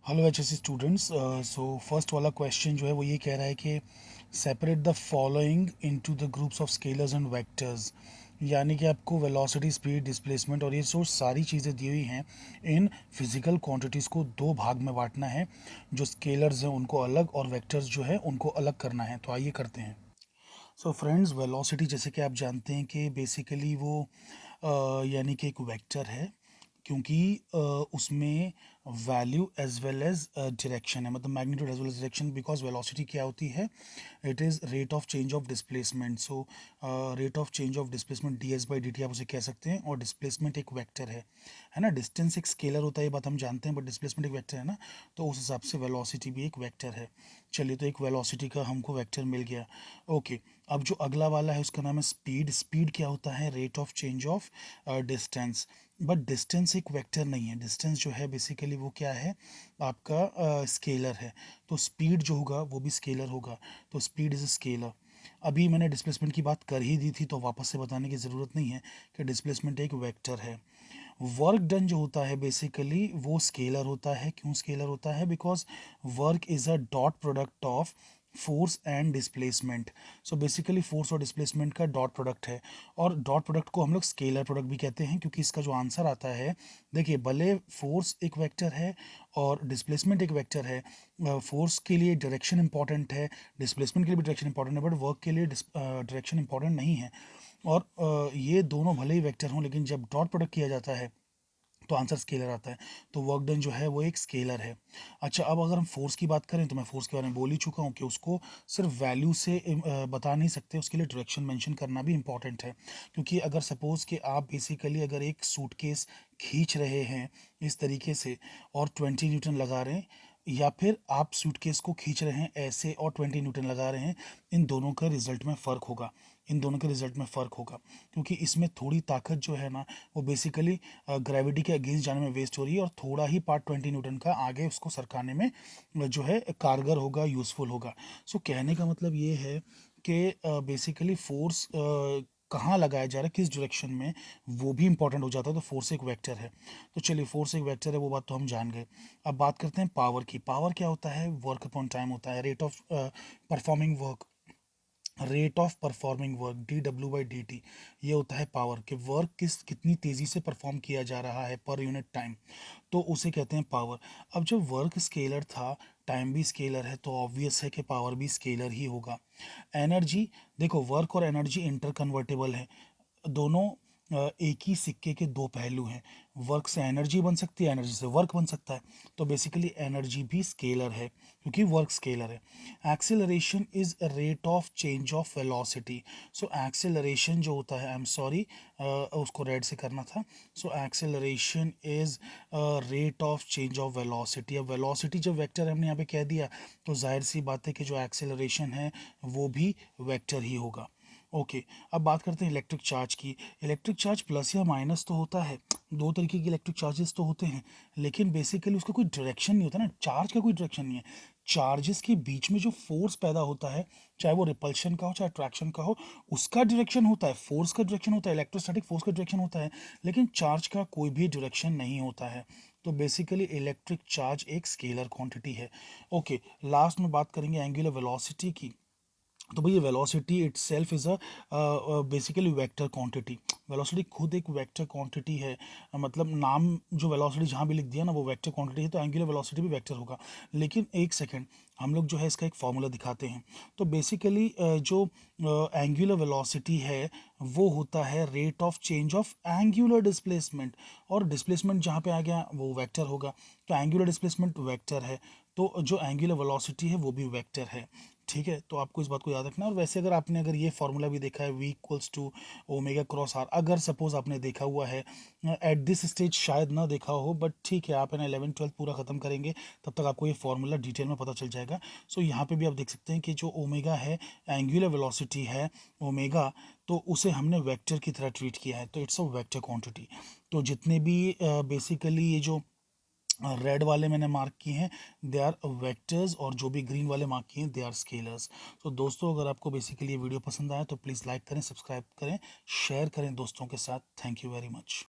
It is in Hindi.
Hello HSC students. So first वाला क्वेश्चन जो है वो ये कह रहा है कि separate the following into the groups of scalars and vectors. यानी कि आपको वेलोसिटी, स्पीड, डिस्प्लेसमेंट और ये सारी चीज़ें दी हुई हैं। इन फिजिकल क्वांटिटीज़ को दो भाग में बांटना है। जो स्केलर्स हैं उनको अलग और वेक्टर्स जो है उनको अलग करना है। तो आइए करते हैं। सो फ्रेंड्स, वेलोसिटी जैसे कि आप जानते हैं कि बेसिकली वो यानी कि एक वेक्टर है, क्योंकि उसमें value as well as direction है, मतलब magnitude as well as direction. Because velocity क्या होती है? It is rate of change of displacement. So rate of change of displacement D S by D T आप उसे कह सकते हैं। और डिस्प्लेसमेंट एक वेक्टर है ना। डिस्टेंस एक स्केलर होता है, ये बात हम जानते हैं, बट डिस्प्लेसमेंट एक वेक्टर है ना। तो उस हिसाब से वेलोसिटी भी एक वेक्टर है। चलिए, तो एक वेलोसिटी का हमको वेक्टर मिल गया। ओके, अब जो अगला वाला है उसका नाम है स्पीड। स्पीड क्या होता है? Rate of change of distance. But distance एक वेक्टर नहीं है। डिस्टेंस जो है बेसिकली वो क्या है? आपका स्केलर है। तो स्पीड जो होगा वो भी स्केलर होगा। तो स्पीड इज स्केलर। अभी मैंने डिस्प्लेसमेंट की बात कर ही दी थी, तो वापस से बताने की ज़रूरत नहीं है कि डिस्प्लेसमेंट एक वेक्टर है। वर्क डन जो होता है बेसिकली वो स्केलर होता है। क्यों स्केलर होता है? Because work is a dot product of force and displacement. So basically force और डिस्प्लेसमेंट का डॉट प्रोडक्ट है। और डॉट प्रोडक्ट को हम लोग स्केलर प्रोडक्ट भी कहते हैं, क्योंकि इसका जो आंसर आता है, देखिए, भले फोर्स एक वेक्टर है और डिस्प्लेसमेंट एक वेक्टर है। फोर्स के लिए डायरेक्शन इंपॉर्टेंट है, डिस्प्लेसमेंट के लिए भी डायरेक्शन इंपॉर्टेंट है, बट वर्क के लिए डायरेक्शन इंपॉर्टेंट नहीं है। और ये दोनों भले ही वेक्टर हों, लेकिन जब डॉट प्रोडक्ट किया जाता है तो आंसर स्केलर आता है। तो वर्क डन जो है वो एक स्केलर है। अच्छा, अब अगर हम फोर्स की बात करें तो मैं फोर्स के बारे में बोल ही चुका हूँ कि उसको सिर्फ वैल्यू से बता नहीं सकते, उसके लिए डायरेक्शन मेंशन करना भी इंपॉर्टेंट है। क्योंकि अगर सपोज कि आप बेसिकली अगर एक सूटकेस खींच रहे हैं इस तरीके से और 20 न्यूटन लगा रहे हैं, या फिर आप सूटकेस को खींच रहे हैं ऐसे और 20 न्यूटन लगा रहे हैं, इन दोनों का रिजल्ट में फ़र्क होगा। इन दोनों के रिजल्ट में फ़र्क होगा, क्योंकि इसमें थोड़ी ताकत जो है ना वो बेसिकली ग्रेविटी के अगेंस्ट जाने में वेस्ट हो रही है, और थोड़ा ही पार्ट 20 न्यूटन का आगे उसको सरकाने में जो है कारगर होगा, यूज़फुल होगा। सो कहने का मतलब ये है कि बेसिकली फोर्स कहाँ लगाया जा रहा है, किस डायरेक्शन में, वो भी इंपॉर्टेंट हो जाता है। तो फोर्स एक वेक्टर है। तो चलिए, फोर्स एक वेक्टर है, वो बात तो हम जान गए। अब बात करते हैं पावर की। पावर क्या होता है? वर्क अपॉन टाइम होता है, rate of performing work. Rate of performing work, D W by D T, ये होता है पावर, कि वर्क कितनी तेज़ी से परफॉर्म किया जा रहा है पर यूनिट टाइम। तो उसे कहते हैं पावर। अब जब वर्क स्केलर था, टाइम भी स्केलर है, तो ऑब्वियस है कि पावर भी स्केलर ही होगा। एनर्जी, देखो, वर्क और एनर्जी इंटर कन्वर्टेबल है। दोनों एक ही सिक्के के दो पहलू हैं। वर्क से एनर्जी बन सकती है, एनर्जी से वर्क बन सकता है। तो बेसिकली एनर्जी भी स्केलर है, क्योंकि वर्क स्केलर है। Acceleration is rate of change of velocity. So acceleration जो होता है, आई एम सॉरी, उसको रेड से करना था। So acceleration is rate of change of velocity. अब वेलोसिटी जब वेक्टर हमने यहाँ पे कह दिया, तो जाहिर सी बात है कि जो एक्सेलरेशन है वो भी वेक्टर ही होगा। ओके, अब बात करते हैं इलेक्ट्रिक चार्ज की। इलेक्ट्रिक चार्ज प्लस या माइनस तो होता है, दो तरीके के इलेक्ट्रिक चार्जेस तो होते हैं, लेकिन बेसिकली उसका कोई डायरेक्शन नहीं होता ना। चार्ज का कोई डायरेक्शन नहीं है। चार्जेस के बीच में जो फोर्स पैदा होता है, चाहे वो रिपल्शन का हो चाहे अट्रैक्शन का हो, उसका डायरेक्शन होता है, फोर्स का डायरेक्शन होता है, इलेक्ट्रोस्टैटिक फोर्स का डायरेक्शन होता है। लेकिन चार्ज का कोई भी डायरेक्शन नहीं होता है। तो बेसिकली इलेक्ट्रिक चार्ज एक स्केलर क्वांटिटी है। ओके, लास्ट में बात करेंगे एंगुलर वेलोसिटी की। तो भैया, velocity it self is a basically vector quantity. Velocity खुद एक वेक्टर क्वांटिटी है। मतलब नाम जो वेलोसिटी जहाँ भी लिख दिया ना वो वेक्टर क्वांटिटी है, तो एंगुलर वेलोसिटी भी वेक्टर होगा। लेकिन एक सेकेंड, हम लोग जो है इसका एक फॉर्मूला दिखाते हैं। तो बेसिकली जो एंगुलर वेलोसिटी है वो होता है rate of change of angular displacement. और डिस्प्लेसमेंट जहाँ पे आ गया वो वेक्टर होगा। तो एंगुलर डिस्प्लेसमेंट वेक्टर है, तो जो एंगुलर वेलोसिटी है वो भी वेक्टर है। ठीक है, तो आपको इस बात को याद रखना है। और वैसे अगर आपने अगर ये फॉर्मूला भी देखा है, v equals to omega cross R, अगर सपोज आपने देखा हुआ है, एट दिस स्टेज शायद ना देखा हो, बट ठीक है, आप है ना 11th 12th पूरा खत्म करेंगे तब तक आपको ये फॉर्मूला डिटेल में पता चल जाएगा। सो यहाँ पे भी आप देख सकते हैं कि जो ओमेगा है, एंगुलर वेलोसिटी है ओमेगा, तो उसे हमने वेक्टर की तरह ट्रीट किया है, तो इट्स अ वेक्टर क्वांटिटी। तो जितने भी बेसिकली ये जो रेड वाले मैंने मार्क किए हैं, दे आर वेक्टर्स, और जो भी ग्रीन वाले मार्क किए हैं दे आर स्केलर्स। तो दोस्तों, अगर आपको बेसिकली ये वीडियो पसंद आया तो प्लीज़ लाइक करें, सब्सक्राइब करें, शेयर करें दोस्तों के साथ। Thank you very much.